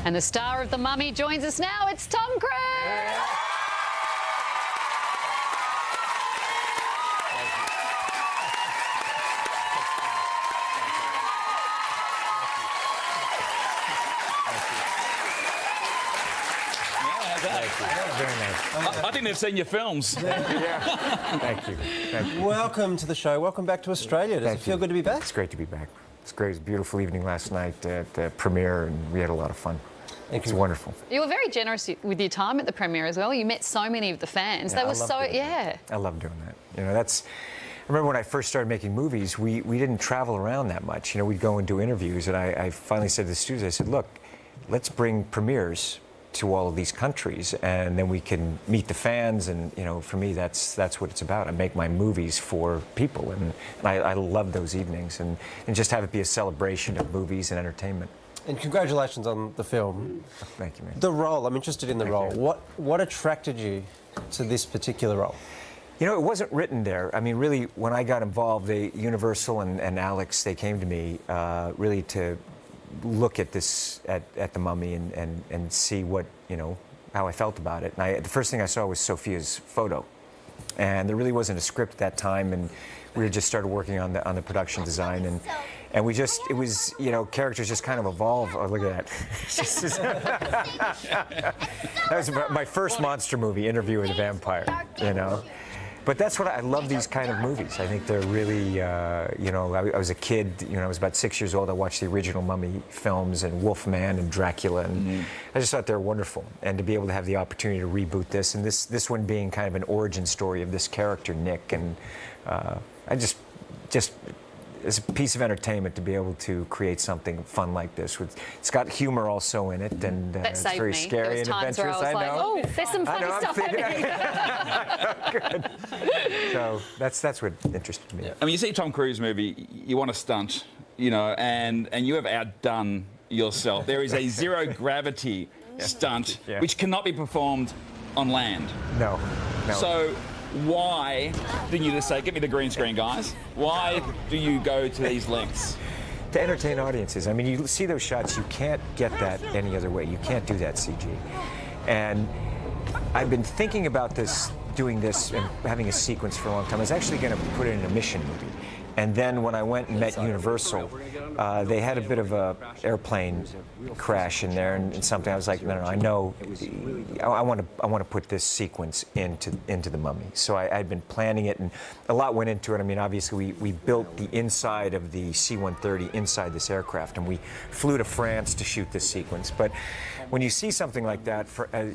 And the star of The Mummy joins us now. It's Tom Cruise! Very nice. I think they've seen your films. Yeah. Thank you. Thank you. Welcome to the show. Welcome back to Australia. Does it feel good to be back? It's great to be back. It's great. It was a beautiful evening last night at the premiere, and we had a lot of fun. It's wonderful. You were very generous with your time at the premiere as well. You met so many of the fans. Yeah, they were so, yeah. I love doing that. You know, that's. I remember when I first started making movies, we didn't travel around that much. You know, we'd go and do interviews, and I finally said to the studios, I said, look, let's bring premieres to all of these countries, and then we can meet the fans. And you know, for me, that's what it's about. I make my movies for people, and I love those evenings, and just have it be a celebration of movies and entertainment. And congratulations on the film. Thank you, man. The role, I'm interested in the role. What attracted you to this particular role? You know, it wasn't written there. I mean, really, when I got involved, Universal and Alex, they came to me really to look at this, at The Mummy, and see what, you know, how I felt about it. And the first thing I saw was Sofia's photo. And there really wasn't a script at that time, and we just started working on the production design, and we just, it was, you know, characters just kind of evolve. Oh, look at that. That was my first monster movie, Interview with a Vampire, you know. But that's what I love, these kind of movies. I think they're really, you know, I was a kid, you know, I was about 6 years old. I watched the original Mummy films and Wolfman and Dracula, and I just thought they were wonderful. And to be able to have the opportunity to reboot this, and this one being kind of an origin story of this character, Nick, and I just it's a piece of entertainment to be able to create something fun like this. It's got humor also in it, and it's very scary and adventurous. I know. Oh, there's some funny stuff happening. Good. So that's what interested me. I mean, you see a Tom Cruise movie, you want a stunt, you know, and you have outdone yourself. There is a zero gravity stunt which cannot be performed on land. No. So why didn't you just say, get me the green screen, guys? Why do you go to these lengths? To entertain audiences. I mean, you see those shots, you can't get that any other way. You can't do that CG. And I've been thinking about this, doing this and having a sequence for a long time. I was actually going to put it in a mission movie. And then when I went and met Universal, they had a bit of a airplane crash in there and something. I was like, no, I know, I want to put this sequence into The Mummy. So I'd been planning it, and a lot went into it. I mean, obviously we built the inside of the C-130 inside this aircraft, and we flew to France to shoot this sequence. But when you see something like that,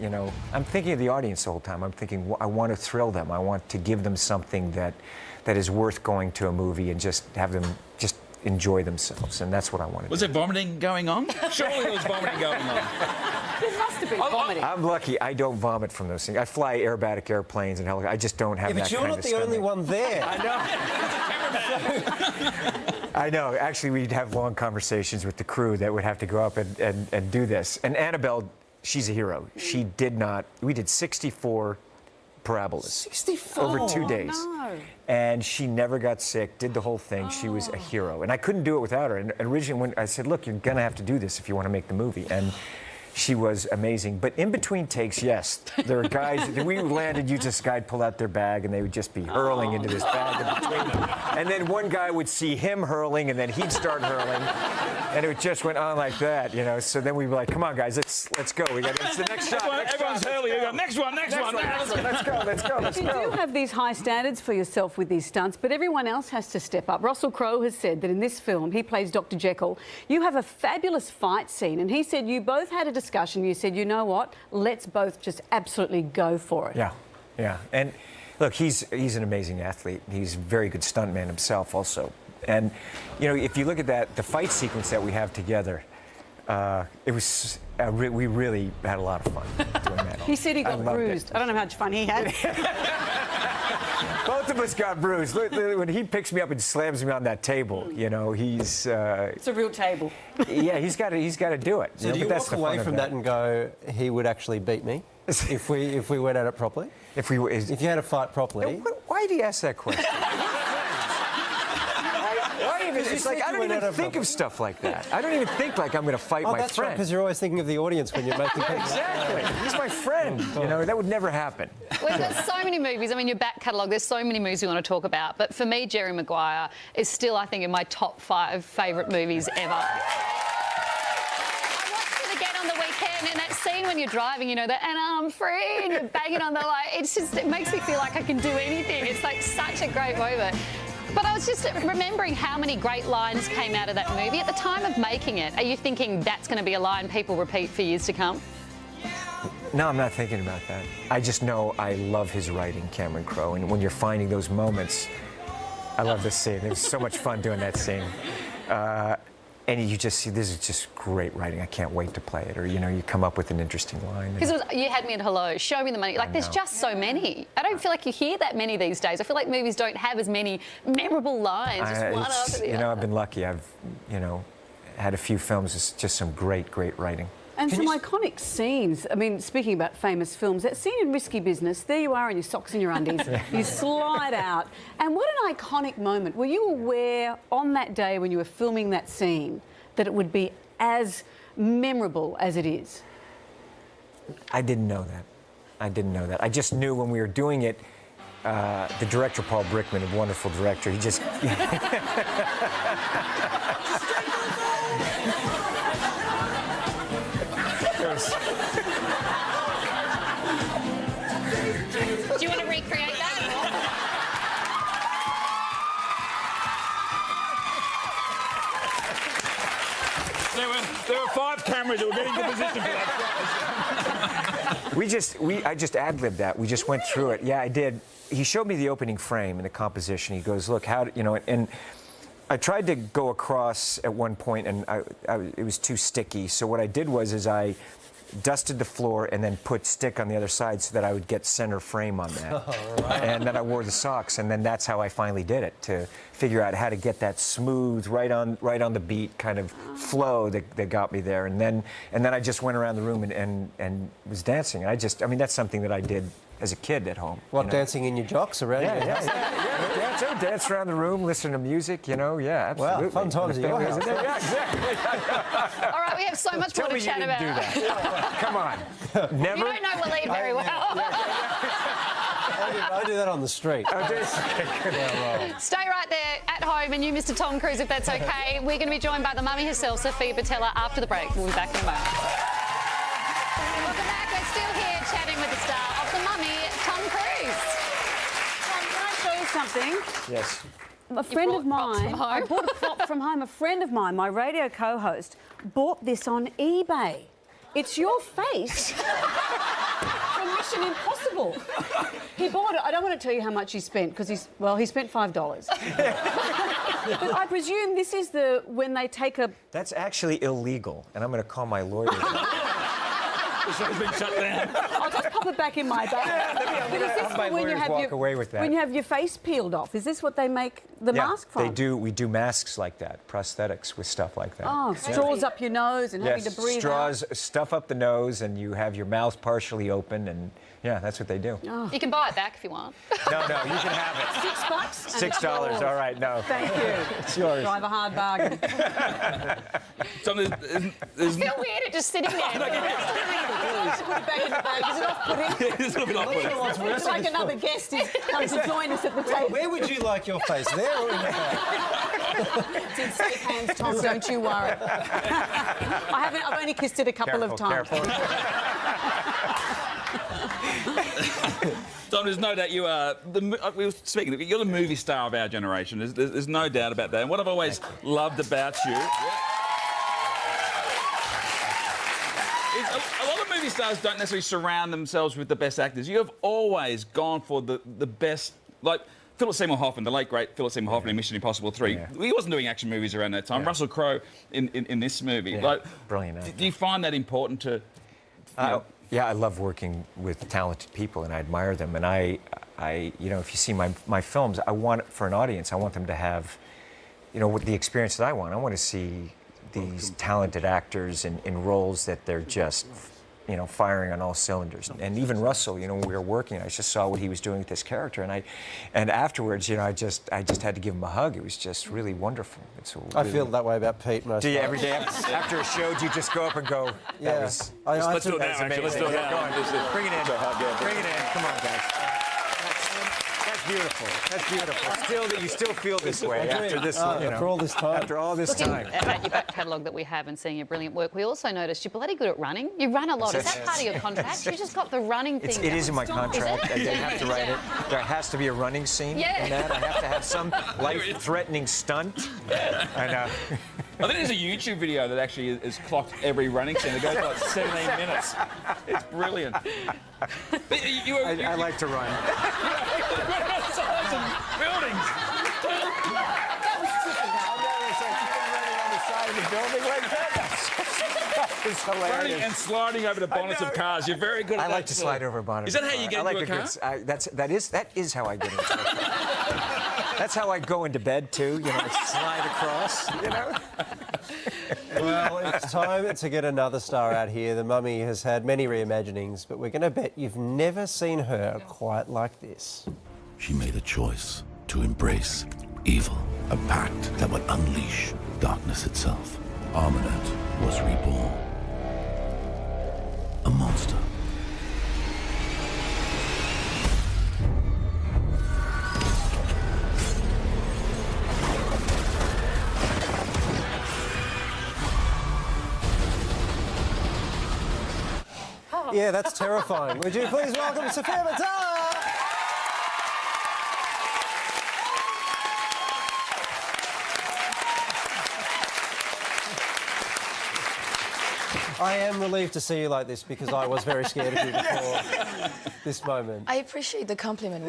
you know, I'm thinking of the audience the whole time. I'm thinking, I want to thrill them. I want to give them something that is worth going to a movie and just have them just enjoy themselves, and that's what I wanted. Was there vomiting going on? Surely there was vomiting going on. There must have been vomiting. I'm lucky. I don't vomit from those things. I fly aerobatic airplanes and helicopters. I just don't have that kind of But you're not the only one there. I know. I know. Actually, we'd have long conversations with the crew that would have to go up and do this. And Annabelle, she's a hero. She did not. We did 64 parabolas 64 over 2 days. No. And she never got sick, did the whole thing. She was a hero. And I couldn't do it without her. And originally, when I said, look, you're going to have to do this if you want to make the movie. And she was amazing. But in between takes, yes, there are guys, we landed, this guy'd pull out their bag, and they would just be hurling into this bag in between them. And then one guy would see him hurling, and then he'd start hurling. And it just went on like that, you know. So then we were like, come on, guys, let's go. It's the next shot. Everyone's hurling. You go, next one. Let's go. You do have these high standards for yourself with these stunts, but everyone else has to step up. Russell Crowe has said that in this film, he plays Dr. Jekyll. You have a fabulous fight scene, and he said you both had a discussion. You said, you know what, let's both just absolutely go for it. Yeah. And look, he's an amazing athlete. He's a very good stuntman himself also. And, you know, if you look at that, the fight sequence that we have together, it was, we really had a lot of fun doing that. He said he got bruised. I don't know how much fun he had. Both of us got bruised. When he picks me up and slams me on that table, you know, he's... It's a real table. Yeah, he's got to do it. So do you walk away from that and go, he would actually beat me if we went at it properly? If you had a fight properly? Why do you ask that question? Why it's like I don't even think of stuff like that. I don't even think like I'm going to fight my that's right, friend. because you're always thinking of the audience when you're making pictures. Exactly. He's my friend. You know, that would never happen. We've got so many movies. I mean, your back catalogue, there's so many movies we want to talk about. But for me, Jerry Maguire is still, I think, in my top 5 favourite movies ever. I watched it again on the weekend, and that scene when you're driving, you know, and I'm free, and you're banging on the light. It makes me feel like I can do anything. It's like such a great moment. But I was just remembering how many great lines came out of that movie. At the time of making it, are you thinking that's going to be a line people repeat for years to come? No, I'm not thinking about that. I just know I love his writing, Cameron Crowe, and when you're finding those moments, I love this scene. It was so much fun doing that scene. And you just see, this is just great writing. I can't wait to play it. Or, you know, you come up with an interesting line. Because you had me at hello, show me the money. Like, there's just so many. I don't feel like you hear that many these days. I feel like movies don't have as many memorable lines, just one after the other. You know, I've been lucky. I've, you know, had a few films, it's just some great, great writing. And some iconic scenes. I mean, speaking about famous films, that scene in Risky Business, there you are in your socks and your undies. You slide out. And what an iconic moment. Were you aware on that day when you were filming that scene that it would be as memorable as it is? I didn't know that. I didn't know that. I just knew when we were doing it, the director, Paul Brickman, a wonderful director, he just... Do you want to recreate that? There were 5 cameras that were getting into position for that. I just ad-libbed that. We just went through it. Yeah, I did. He showed me the opening frame and the composition. He goes, look, you know, and I tried to go across at one point, and it was too sticky. So what I did was I dusted the floor and then put stick on the other side so that I would get center frame on that. Right. And then I wore the socks, and then that's how I finally did it, to figure out how to get that smooth, right on the beat kind of flow that got me there. And then I just went around the room and was dancing. I mean, that's something that I did as a kid at home. What, you know? dancing in your jocks around? Yeah, dance around the room, listen to music, you know, yeah, absolutely. Wow, fun times at your house. Yeah, exactly. All right, we have so much more to chat about. Do that. Come on. Never. You don't know Waleed very well. I do that on the street. Stay right there at home, and you, Mr. Tom Cruise, if that's okay. We're going to be joined by the mummy herself, Sofia Boutella, after the break. We'll be back in a moment. Welcome back. We're still here chatting with the star of The Mummy, Tom Cruise. Tom, can I show you something? Yes. A friend of mine, I bought a prop from home. A friend of mine, my radio co-host, bought this on eBay. It's your face from Mission Impossible. He bought it. I don't want to tell you how much he spent because he spent $5. But I presume this is when they take a... That's actually illegal, and I'm going to call my lawyer. The show's been shut down. I'll just pop it back in my bag. I'm going to have my lawyers walk away with that. When you have your face peeled off, is this what they make the mask from? They do. We do masks like that, prosthetics with stuff like that. Oh, straws up your nose and having to breathe straws, out. stuff up the nose, and you have your mouth partially open, and yeah, that's what they do. Oh. You can buy it back if you want. No, you can have it. $6? $6. All right, no. Thank you. It's yours. Drive a hard bargain. So there's I feel weird at just sitting there. Put it back in the bag. Is it off-putting? it's a little bit off-putting. It's like another guest is coming to join us at the table. Where would you like your face, there or in the bag? It's in safe hands, Tom. Don't you worry. I've only kissed it a couple of times. Careful. Tom, there's no doubt you are. We were speaking. You're the movie star of our generation. There's no doubt about that. And what I've always loved about you. A lot of movie stars don't necessarily surround themselves with the best actors. You have always gone for the best, like Philip Seymour Hoffman, the late great Philip Seymour Hoffman in Mission Impossible 3. Yeah. He wasn't doing action movies around that time. Yeah. Russell Crowe in this movie. Yeah. Like, Brilliant actor. Do you find that important to? Yeah, I love working with talented people, and I admire them. And I you know, if you see my films, I want for an audience, I want them to have, you know, what the experience that I want. I want to see these talented actors in roles that they're just you know, firing on all cylinders. And even Russell, you know, when we were working, I just saw what he was doing with this character, and afterwards, you know, I just had to give him a hug. It was just really wonderful. I feel that way about Pete most. Do you every day after a show? Do you just go up and go? Yeah. Let's do it now. Actually, let's do it now. Go on. Bring it in. Bring it in. Come on, guys. That's beautiful. That's beautiful. You still feel this way after this, you know, after all this time. After all this time. At your back catalogue that we have and seeing your brilliant work, we also noticed you're bloody good at running. You run a lot. Is that part of your contract? You just got the running thing. It is in my contract. They have to write it. There has to be a running scene in that. I have to have some life-threatening stunt. And, I think there's a YouTube video that actually is clocked every running scene. It goes like 17 minutes. It's brilliant. I like to run. Outside some buildings. It's hilarious. Running and sliding over the bonnets of cars. You're very good at that. I like to slide over a bonnet. Is that how you get into a car? That is how I get into a car. That's how I go into bed too. You know, slide across. You know. Well, it's time to get another star out here. The Mummy has had many reimaginings, but we're going to bet you've never seen her quite like this. She made a choice to embrace evil, a pact that would unleash darkness itself. Armanet was reborn. A monster. Yeah, that's terrifying. Would you please welcome Sofia Boutella? I am relieved to see you like this because I was very scared of you before this moment. I appreciate the compliment.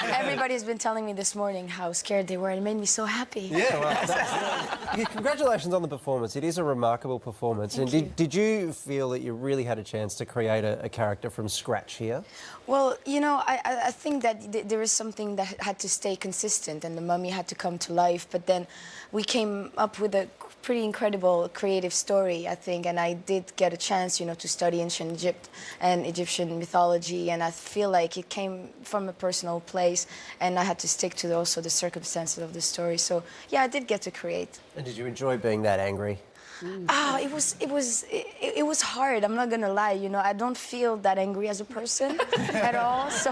Everybody's been telling me this morning how scared they were, and it made me so happy. Yeah, well, congratulations on the performance. It is a remarkable performance. Thank and you. Did you feel that you really had a chance to create a character from scratch here? Well, you know, I think that there is something that had to stay consistent, and the Mummy had to come to life, but then we came up with a pretty incredible creative story, I think, and I did get a chance, you know, to study ancient Egypt and Egyptian mythology, and I feel like it came from a personal place, and I had to stick to also the circumstances of the story. So, yeah, I did get to create. And did you enjoy being that angry? It was hard. I'm not gonna lie. You know, I don't feel that angry as a person at all. So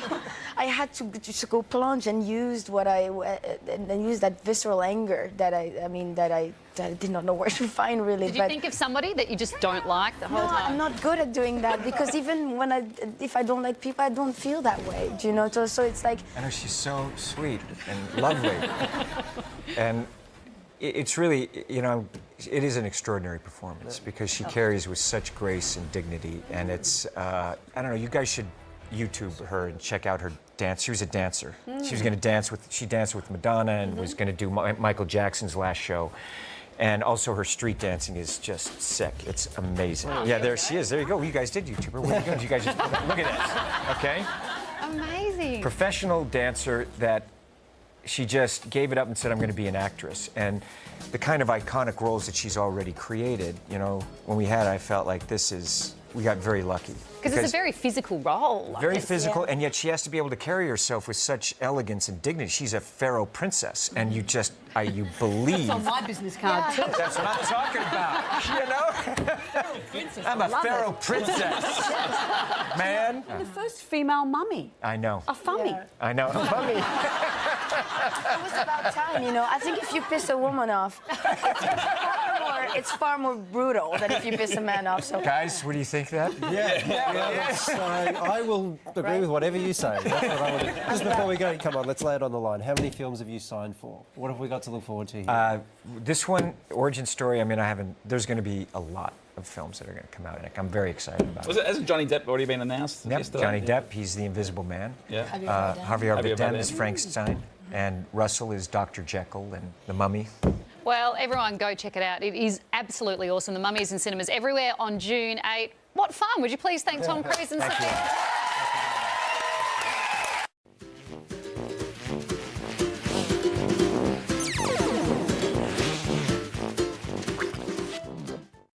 I had to just go plunge and use use that visceral anger that I did not know where to find really. Did you think of somebody that you just don't like the whole time? I'm not good at doing that because even if I don't like people, I don't feel that way. Do you know? So it's like. I know she's so sweet and lovely, and it's really, you know, it is an extraordinary performance because she carries with such grace and dignity, and it's, I don't know, you guys should YouTube her and check out her dance. She was a dancer. She was going to dance with, she danced with Madonna and was going to do Michael Jackson's last show. And also her street dancing is just sick. It's amazing. Oh, yeah, there she is. There you go. You guys did YouTube her. Where are you going? You guys just, look at this, okay? Amazing. Professional dancer that she just gave it up and said, I'm going to be an actress. And the kind of iconic roles that she's already created, you know, when we had, I felt like we got very lucky. Because it's a very physical role. Very physical, and yet she has to be able to carry herself with such elegance and dignity. She's a pharaoh princess, and you just, you believe. It's on my business card too. That's what I'm talking about, you know? I'm a pharaoh princess, man. You're the first female mummy. I know. A fummy. Yeah. I know. Mummy. It was about time, you know. I think if you piss a woman off, it's far more brutal than if you piss a man off. So. Guys, what do you think of that? Yeah. I will agree with whatever you say. That's what I want to do. Just before we go, come on, let's lay it on the line. How many films have you signed for? What have we got to look forward to here? This one, origin story, I mean, there's going to be a lot of films that are going to come out, and I'm very excited about it. Hasn't Johnny Depp already been announced? Yep, yesterday? Johnny Depp, he's the Invisible Man. Yeah. Javier Javier Bardem Bardem. is Frankenstein, and Russell is Dr. Jekyll and the Mummy. Well, everyone go check it out. It is absolutely awesome. The Mummy is in cinemas everywhere on June 8. What fun. Would you please thank Tom Cruise and Sofia?